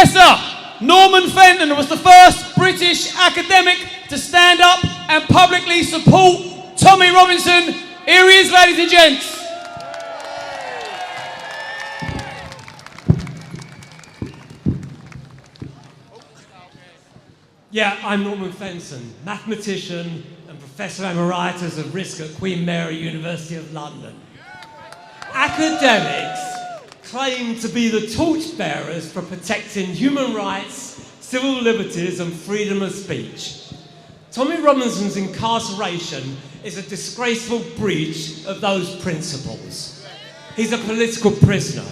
Professor Norman Fenton was the first British academic to stand up and publicly support Tommy Robinson. Here he is, ladies and gents. Yeah, I'm Norman Fenton, mathematician and Professor Emeritus of Risk at Queen Mary University of London. Academics claim to be the torchbearers for protecting human rights, civil liberties and freedom of speech. Tommy Robinson's incarceration is a disgraceful breach of those principles. He's a political prisoner.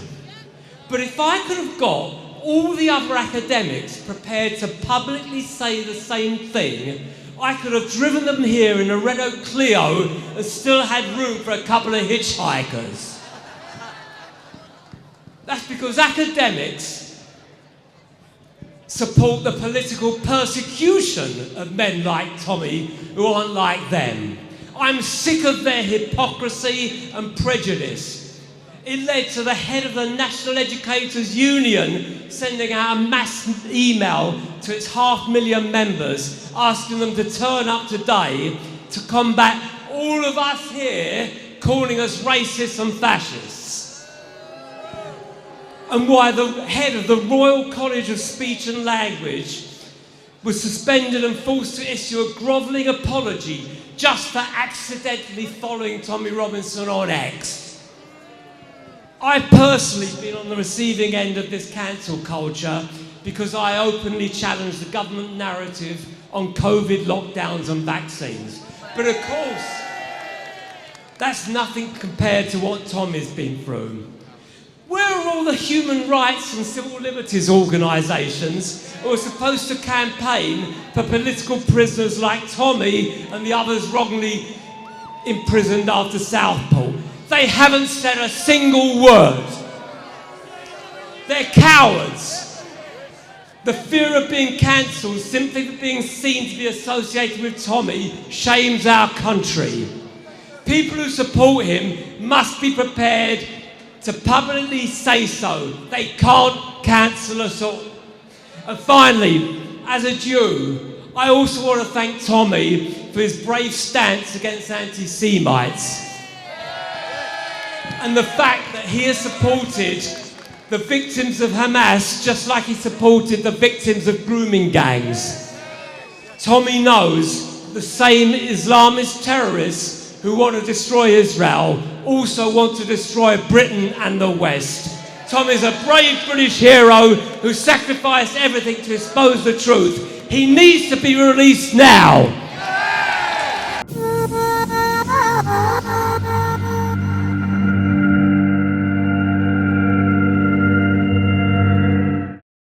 But if I could have got all the other academics prepared to publicly say the same thing, I could have driven them here in a Renault Clio and still had room for a couple of hitchhikers. That's because academics support the political persecution of men like Tommy who aren't like them. I'm sick of their hypocrisy and prejudice. It led to the head of the National Educators Union sending out a mass email to its 500,000 members asking them to turn up today to combat all of us here calling us racists and fascists. And why the head of the Royal College of Speech and Language was suspended and forced to issue a grovelling apology just for accidentally following Tommy Robinson on X. I've personally been on the receiving end of this cancel culture because I openly challenge the government narrative on COVID lockdowns and vaccines. But of course, that's nothing compared to what Tommy's been through. Where are all the human rights and civil liberties organisations who are supposed to campaign for political prisoners like Tommy and the others wrongly imprisoned after Southport? They haven't said a single word. They're cowards. The fear of being cancelled simply for being seen to be associated with Tommy shames our country. People who support him must be prepared to publicly say so. They can't cancel us all. And finally, as a Jew, I also want to thank Tommy for his brave stance against anti-Semites and the fact that he has supported the victims of Hamas just like he supported the victims of grooming gangs. Tommy knows the same Islamist terrorists who want to destroy Israel also want to destroy Britain and the West. Tommy's a brave British hero who sacrificed everything to expose the truth. He needs to be released now.